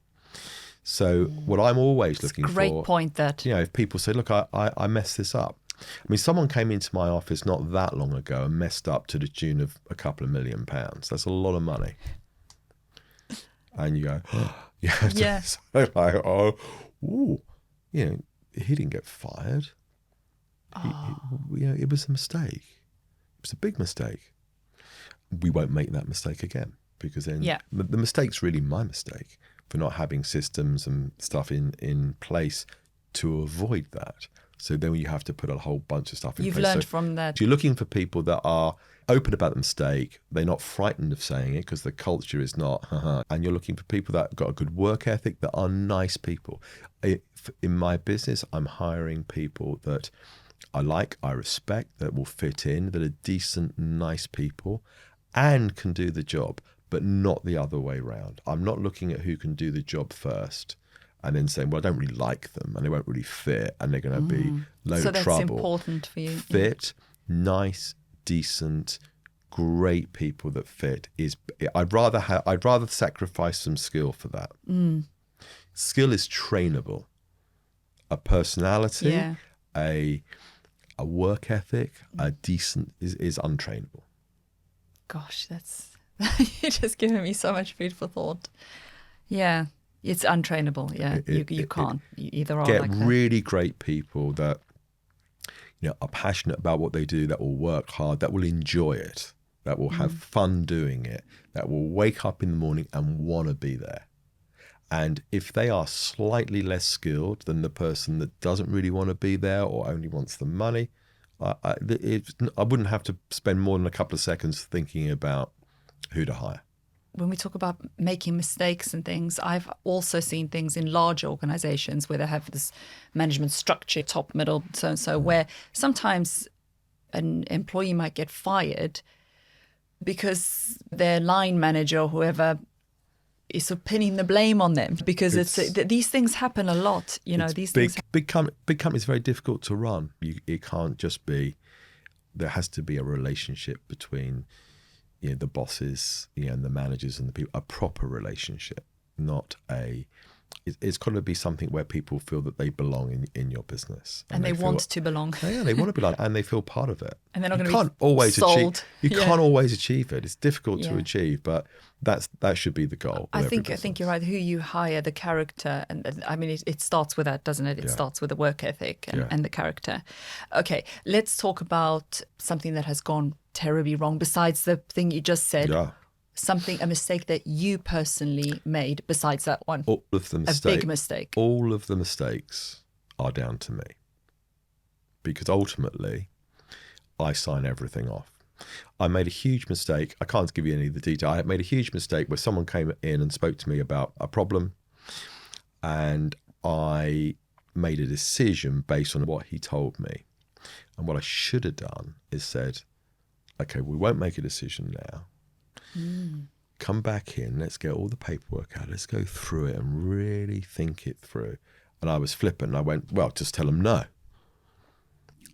So what I'm always looking for... Great point that... if people say, look, I messed this up. I mean, someone came into my office not that long ago and messed up to the tune of a couple of £1 million. That's a lot of money. And you go, Yeah. So he didn't get fired. It was a mistake. It was a big mistake. We won't make that mistake again, because then the mistake's really my mistake for not having systems and stuff in place to avoid that. So then you have to put a whole bunch of stuff in place. You've learned from that. So you're looking for people that are open about the mistake. They're not frightened of saying it because the culture is not, and you're looking for people that have got a good work ethic, that are nice people. In my business, I'm hiring people that I like, I respect, that will fit in, that are decent, nice people and can do the job, but not the other way around. I'm not looking at who can do the job first and then saying, well, I don't really like them and they won't really fit and they're going to be load of trouble. So that's important for you. Fit, nice, decent, great people that fit is. I'd rather sacrifice some skill for that. Skill is trainable. A personality, a work ethic, a decent is untrainable. Gosh, you're just giving me so much food for thought. Yeah. It's untrainable. Yeah, you can't. You either are get like that. Really great people that are passionate about what they do, that will work hard, that will enjoy it, that will have fun doing it, that will wake up in the morning and want to be there. And if they are slightly less skilled than the person that doesn't really want to be there or only wants the money, I wouldn't have to spend more than a couple of seconds thinking about who to hire. When we talk about making mistakes and things, I've also seen things in large organizations where they have this management structure, top, middle, so and so, where sometimes an employee might get fired because their line manager or whoever is sort of pinning the blame on them, because these things happen a lot. You know, these things. Big companies are very difficult to run. It can't just be. There has to be a relationship between, the bosses, and the managers and the people. A proper relationship, not a. It's got to be something where people feel that they belong in your business, and they want to belong. Yeah, they want to belong, and they feel part of it. And they're not going to be sold. You can't always achieve it. It's difficult to achieve, but that should be the goal. I think you're right. Who you hire, the character, and I mean, it starts with that, doesn't it? It starts with the work ethic and the character. Okay, let's talk about something that has gone terribly wrong. Besides the thing you just said. Yeah. A mistake that you personally made besides that one. All of the mistakes. A big mistake. All of the mistakes are down to me. Because ultimately, I sign everything off. I made a huge mistake. I can't give you any of the detail. I made a huge mistake where someone came in and spoke to me about a problem. And I made a decision based on what he told me. And what I should have done is said, okay, we won't make a decision now. Come back in, let's get all the paperwork out, let's go through it and really think it through. And I was flippant. I went, well, just tell them no.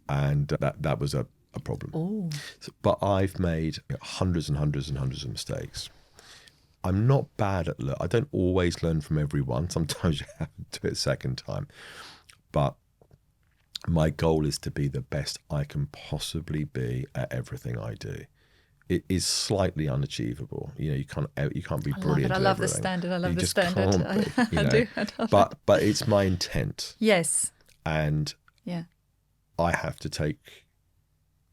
And that was a problem. But I've made hundreds and hundreds and hundreds of mistakes. I'm not bad at I don't always learn from everyone. Sometimes you have to do it a second time. But my goal is to be the best I can possibly be at everything I do. It is slightly unachievable. You can't be brilliant. I love the standard. I love the standard. I do. But it's my intent. Yes. And I have to take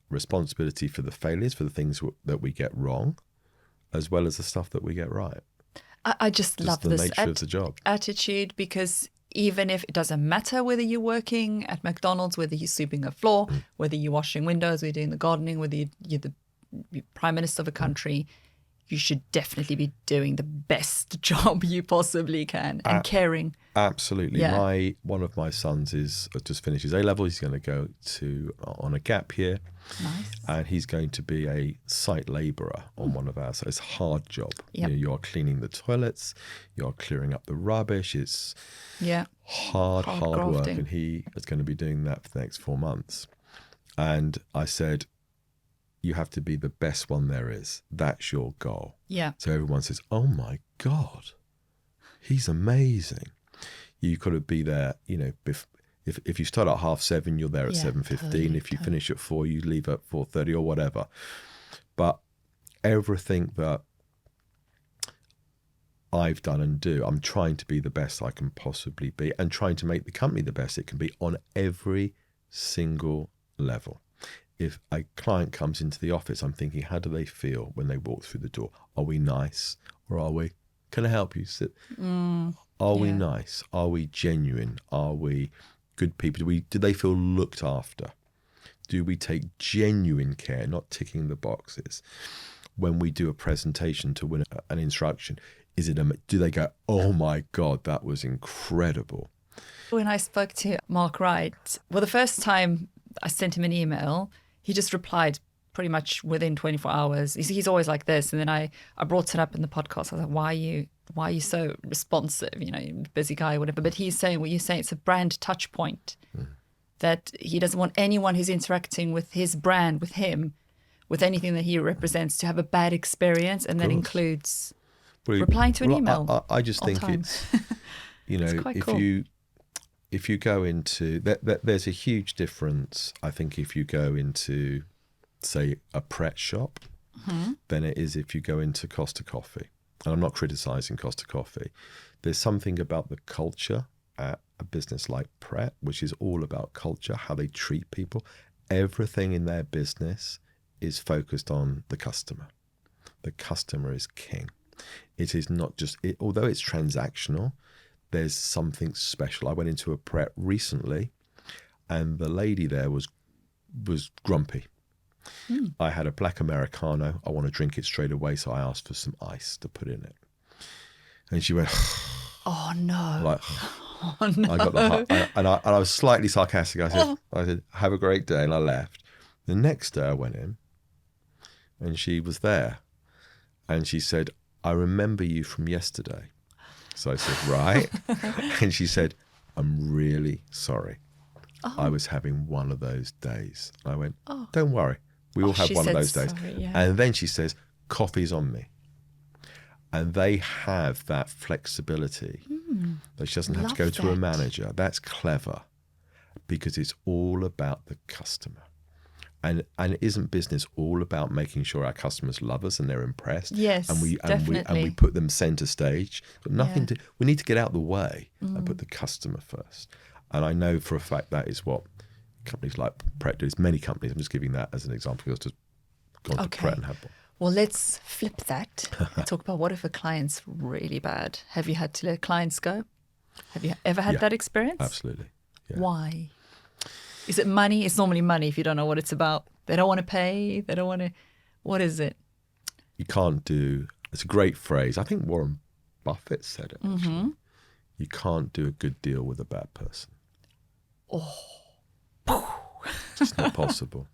responsibility for the failures, for the things that we get wrong, as well as the stuff that we get right. I just love the this nature of the job. Attitude, because even if it doesn't matter whether you're working at McDonald's, whether you're sweeping a floor, whether you're washing windows, whether you're doing the gardening, whether you're the prime minister of a country, you should definitely be doing the best job you possibly can and caring. Absolutely. One of my sons is just finished his A-level. He's going to go on a gap year. Nice. And he's going to be a site labourer on one of ours. So it's a hard job. Yep. You're cleaning the toilets, you're clearing up the rubbish. It's hard work. And he is going to be doing that for the next 4 months. And I said, you have to be the best one there is. That's your goal. Yeah. So everyone says, oh my God, he's amazing. You got to be there, if you start at 7:30, you're there at 7:15. Totally. If you finish at 4, you leave at 4:30 or whatever. But everything that I've done and do, I'm trying to be the best I can possibly be and trying to make the company the best it can be on every single level. If a client comes into the office, I'm thinking, how do they feel when they walk through the door? Are we nice or are we, can I help you? Sit. Are we nice? Are we genuine? Are we good people? Do they feel looked after? Do we take genuine care, not ticking the boxes? When we do a presentation to win an instruction, do they go, oh my God, that was incredible? When I spoke to Mark Wright, the first time I sent him an email, he just replied pretty much within 24 hours. He's always like this. And then I brought it up in the podcast. I was like, why are you so responsive? You're a busy guy, whatever. But he's saying what you say, it's a brand touch point. That he doesn't want anyone who's interacting with his brand, with him, with anything that he represents to have a bad experience. And that includes replying to an email. I just think it's, it's quite cool. If you go into, there's a huge difference, I think, if you go into, say, a Pret shop, than it is if you go into Costa Coffee. And I'm not criticising Costa Coffee. There's something about the culture at a business like Pret, which is all about culture, how they treat people. Everything in their business is focused on the customer. The customer is king. It is not just, although it's transactional, there's something special. I went into a prep recently, and the lady there was grumpy. I had a black Americano. I want to drink it straight away, so I asked for some ice to put in it. And she went, oh no. Like, oh no. I got the and I was slightly sarcastic. I said, have a great day, and I left. The next day I went in, and she was there, and she said, I remember you from yesterday. So I said, right. And she said, I'm really sorry. I was having one of those days. I went, don't worry. We all have one of those days. Sorry, yeah. And then she says, coffee's on me. And they have that flexibility that she doesn't have to go to a manager. That's clever, because it's all about the customer. And isn't business all about making sure our customers love us and they're impressed? Yes, and we definitely. put them center stage. But nothing to. We need to get out of the way and put the customer first. And I know for a fact that is what companies like Pret do. There's many companies. I'm just giving that as an example. You've just gone to Pret and had one. Well, let's flip that and talk about what if a client's really bad? Have you had to let clients go? Have you ever had that experience? Absolutely. Yeah. Why? Is it money? It's normally money if you don't know what it's about. They don't want to pay. They don't want to. What is it? You can't do. It's a great phrase. I think Warren Buffett said it. Actually. You can't do a good deal with a bad person. It's not possible.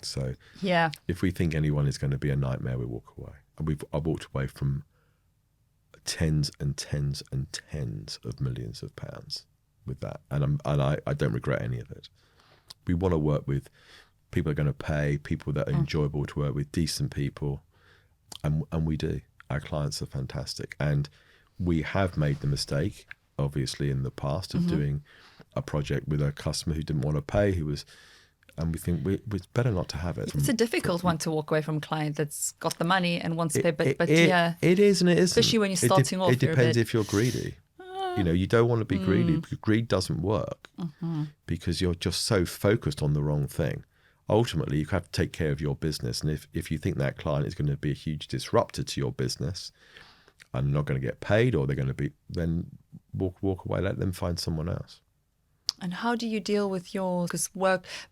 So if we think anyone is going to be a nightmare, we walk away. And I've walked away from tens and tens and tens of millions of pounds with that, and I don't regret any of it. We want to work with people who are going to pay, people that are enjoyable to work with, decent people, and we do. Our clients are fantastic, and we have made the mistake, obviously, in the past of doing a project with a customer who didn't want to pay, and we think it's better not to have it. It's a difficult one to walk away from a client that's got the money and wants to pay, but it is and it isn't. Especially when you're starting off. It depends if you're greedy. You don't want to be greedy, because greed doesn't work because you're just so focused on the wrong thing. Ultimately, you have to take care of your business, and if you think that client is going to be a huge disruptor to your business and not going to get paid, or they're going to be, then walk away, let them find someone else. And how do you deal with because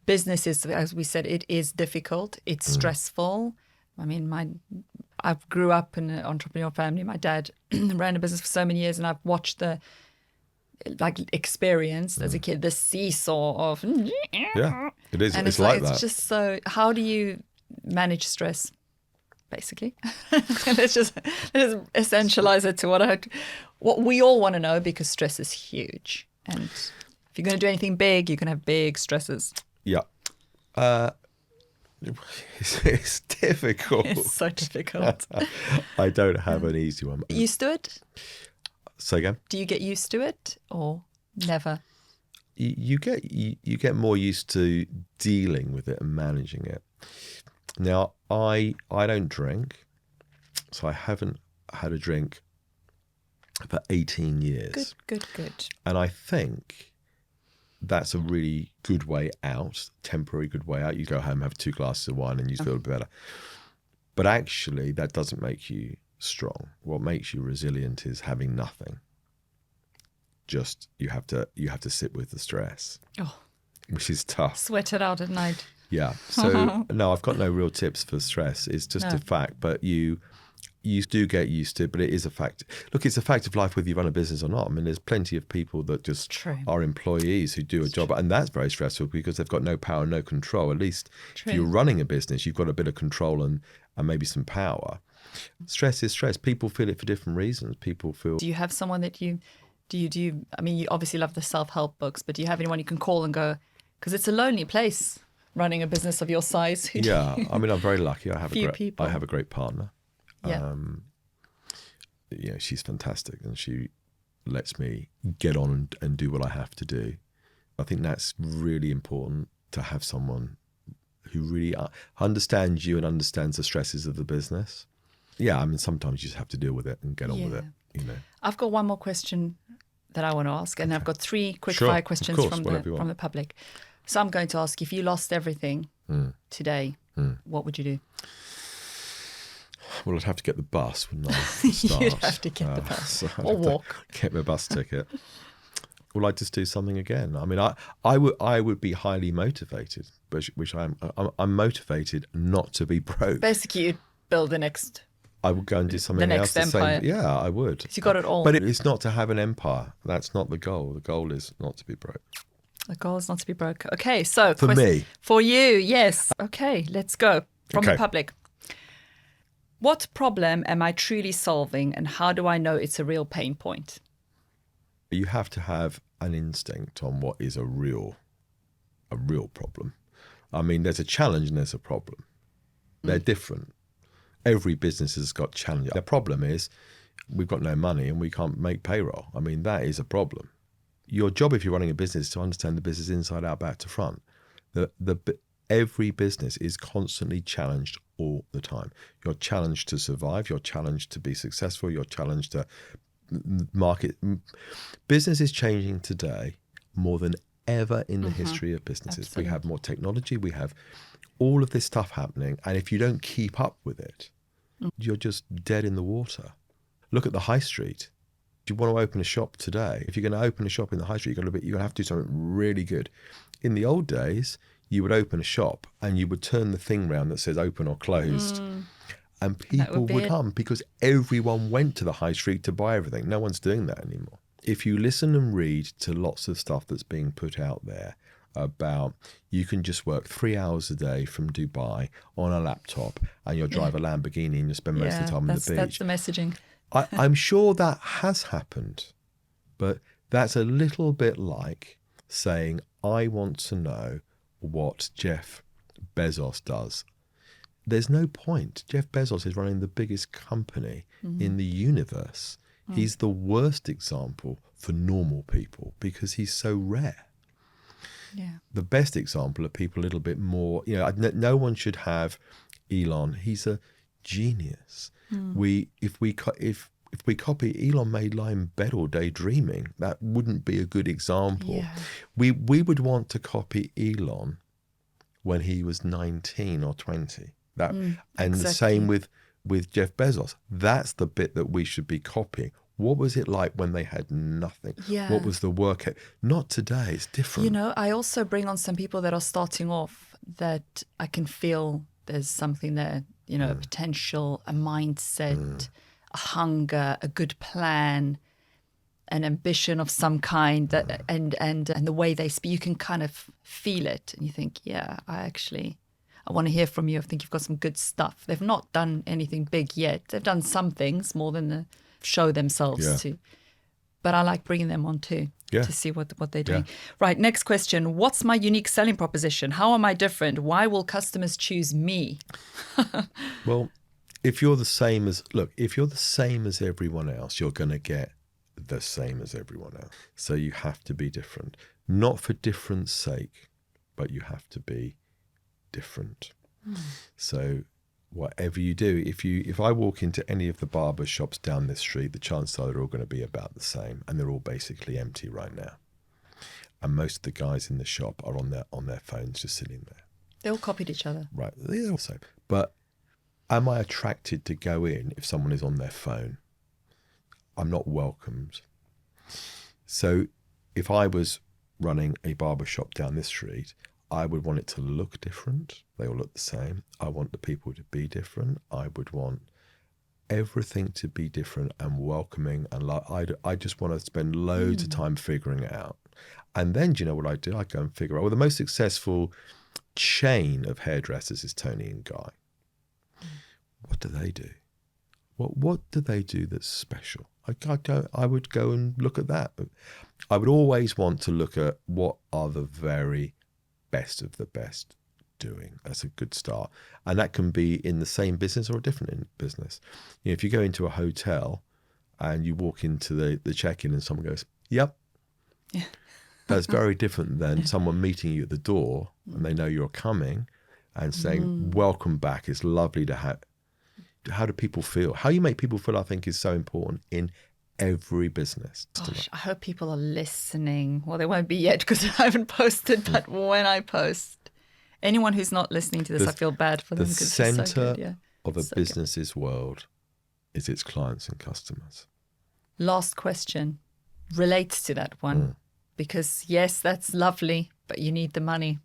business is, as we said, it is difficult. It's stressful. I mean, I grew up in an entrepreneurial family. My dad ran a business for so many years, and I've watched experienced as a kid, the seesaw of. Yeah, it is. And it's like that. It's just so, how do you manage stress? Basically, let's just essentialize it to what we all want to know, because stress is huge. And if you're going to do anything big, you can have big stresses. Yeah. It's difficult. It's so difficult. I don't have an easy one. Used to it? Say again? Do you get used to it or never? You get more used to dealing with it and managing it. Now, I don't drink, so I haven't had a drink for 18 years. Good. And I think that's a really good way out, temporary good way out. You go home, have 2 glasses of wine, and you feel better. But actually, that doesn't make you strong. What makes you resilient is having nothing. Just you have to sit with the stress, which is tough. Sweat it out at night. Yeah. So no, I've got no real tips for stress. It's just a fact. But you do get used to it, but it is a fact. Look, it's a fact of life whether you run a business or not. I mean, there's plenty of people that just are employees who do a job, and that's very stressful because they've got no power, no control. At least if you're running a business, you've got a bit of control and maybe some power. Stress is stress. People feel it for different reasons. People feel... Do you have someone that do you, I mean, you obviously love the self-help books, but do you have anyone you can call and go, because it's a lonely place running a business of your size? Yeah, I mean, I'm very lucky. I have people. I have a great partner. Yeah. She's fantastic, and she lets me get on and do what I have to do. I think that's really important, to have someone who really understands you and understands the stresses of the business. Yeah, I mean, sometimes you just have to deal with it and get on with it. I've got one more question that I want to ask, and I've got 3 quick fire questions from the public. So I'm going to ask, if you lost everything today, what would you do? Well, I'd have to get the bus, wouldn't I? To start. You'd have to get the bus So I'd or have to walk. get my bus ticket. Well, I'd just do something again. I mean, I would be highly motivated, which I'm motivated not to be broke. Basically, you'd build the next. I would go and do something next else. empire. Yeah, I would. You got it all. But it's not to have an empire. That's not the goal. The goal is not to be broke. The goal is not to be broke. Okay, so For me. For you, yes. Okay, let's go from the Okay. public. What problem am I truly solving, and how do I know it's a real pain point? You have to have an instinct on what is a real problem. I mean, there's a challenge and there's a problem. They're different. Every business has got challenges. The problem is we've got no money and we can't make payroll. I mean, that is a problem. Your job, if you're running a business, is to understand the business inside out, back to front. Every business is constantly challenged all the time. You're challenged to survive. You're challenged to be successful. You're challenged to market. Business is changing today more than ever in the history of businesses. Absolutely. We have more technology. We have all of this stuff happening. And if you don't keep up with it, you're just dead in the water. Look at the high street. If you want to open a shop today, if you're going to open a shop in the high street, you're going to have to do something really good. In the old days, you would open a shop and you would turn the thing round that says open or closed. And people would come because everyone went to the high street to buy everything. No one's doing that anymore. If you listen and read to lots of stuff that's being put out there about you can just work 3 hours a day from Dubai on a laptop and you'll drive a Lamborghini and you spend most of the time on the beach. That's the messaging. I'm sure that has happened, but that's a little bit like saying, I want to know what Jeff Bezos does. There's no point. Jeff Bezos is running the biggest company in the universe. He's the worst example for normal people because he's so rare. Yeah. The best example are people a little bit more, no one should have Elon. He's a genius. If we copy Elon may lie in bed all day dreaming, that wouldn't be a good example. Yeah. We would want to copy Elon when he was 19 or 20. And exactly. the same with Jeff Bezos. That's the bit that we should be copying. What was it like when they had nothing? Yeah. What was the work? Not today. It's different. I also bring on some people that are starting off that I can feel there's something there, a potential, a mindset, a hunger, a good plan, an ambition of some kind, that and the way they speak, you can kind of feel it and you think, yeah, I want to hear from you. I think you've got some good stuff. They've not done anything big yet. They've done some things more than show themselves to. But I like bringing them on too to see what they're doing. Yeah. Right, next question. What's my unique selling proposition? How am I different? Why will customers choose me? Well, if you're the same as everyone else, you're going to get the same as everyone else. So you have to be different. Not for difference sake, but you have to be different. So whatever you do, if I walk into any of the barber shops down this street, the chances are they're all going to be about the same, and they're all basically empty right now. And most of the guys in the shop are on their phones just sitting there. They all copied each other. Right, they're all the same. But am I attracted to go in if someone is on their phone? I'm not welcomed. So if I was running a barber shop down this street, I would want it to look different. They all look the same. I want the people to be different. I would want everything to be different and welcoming. And I just want to spend loads of time figuring it out. And then, do you know what I do? I go and figure out, well, the most successful chain of hairdressers is Tony and Guy. What do they do? What do they do that's special? I would go and look at that. I would always want to look at what are the very best of the best doing. That's a good start. And that can be in the same business or a different business. If you go into a hotel and you walk into the check-in and someone goes, yep. Yeah. That's very different than someone meeting you at the door and they know you're coming and saying, welcome back. It's lovely to have. How do people feel? How you make people feel, I think, is so important in every business. Gosh, I hope people are listening. Well, they won't be yet because I haven't posted, but when I post, anyone who's not listening to this, I feel bad for them because it's so good. Yeah. of a So good. business's world is its clients and customers. Last question relates to that one, because yes, that's lovely, but you need the money.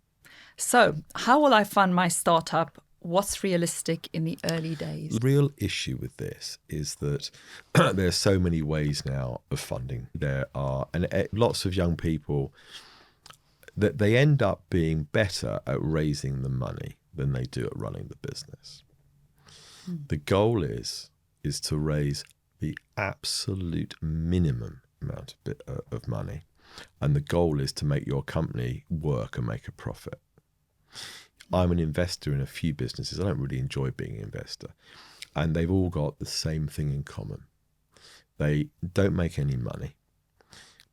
So how will I fund my startup? What's realistic in the early days? The real issue with this is that there are so many ways now of funding. There are, and lots of young people, that they end up being better at raising the money than they do at running the business. The goal is to raise the absolute minimum amount of money. And the goal is to make your company work and make a profit. I'm an investor in a few businesses. I don't really enjoy being an investor. And they've all got the same thing in common. They don't make any money.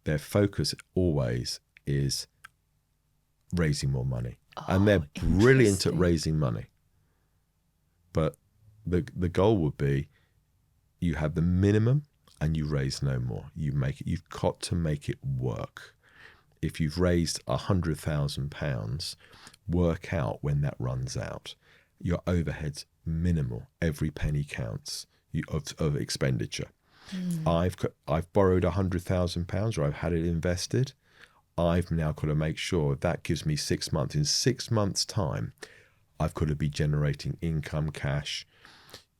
Their focus always is raising more money. And they're brilliant at raising money. But the goal would be you have the minimum and you raise no more. You make it. You've got to make it work. If you've raised £100,000, work out when that runs out. Your overhead's minimal. Every penny counts of expenditure. I've borrowed £100,000 or I've had it invested. I've now got to make sure that gives me 6 months. In 6 months' time, I've got to be generating income, cash.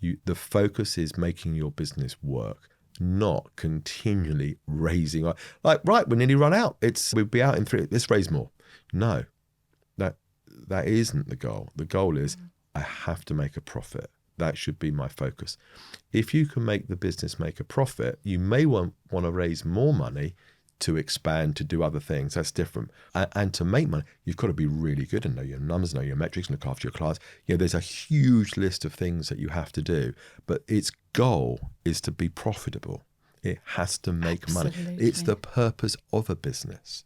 The focus is making your business work, not continually raising. Like, right, we're nearly run out. We'll be out in 3. Let's raise more. No, that isn't the goal. The goal is I have to make a profit. That should be my focus. If you can make the business make a profit, you may want to raise more money to expand, to do other things. That's different. And to make money, you've got to be really good and know your numbers, know your metrics, look after your clients. There's a huge list of things that you have to do, but its goal is to be profitable. It has to make money. It's the purpose of a business.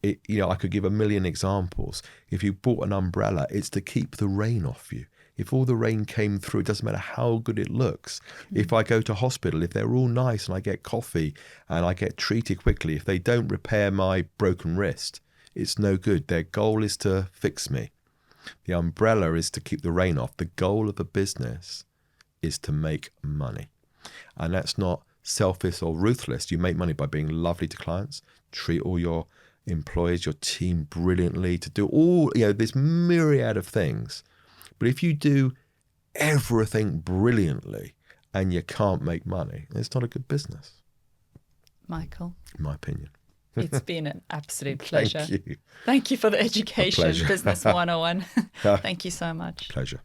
I could give a million examples. If you bought an umbrella, it's to keep the rain off you. If all the rain came through, it doesn't matter how good it looks. If I go to hospital, if they're all nice and I get coffee and I get treated quickly, if they don't repair my broken wrist, it's no good. Their goal is to fix me. The umbrella is to keep the rain off. The goal of a business is to make money. And that's not selfish or ruthless. You make money by being lovely to clients, treat all your employees, your team brilliantly, to do all, this myriad of things. But if you do everything brilliantly and you can't make money, it's not a good business. Michael, in my opinion. It's been an absolute pleasure. Thank you. Thank you for the education, Business 101. Thank you so much. Pleasure.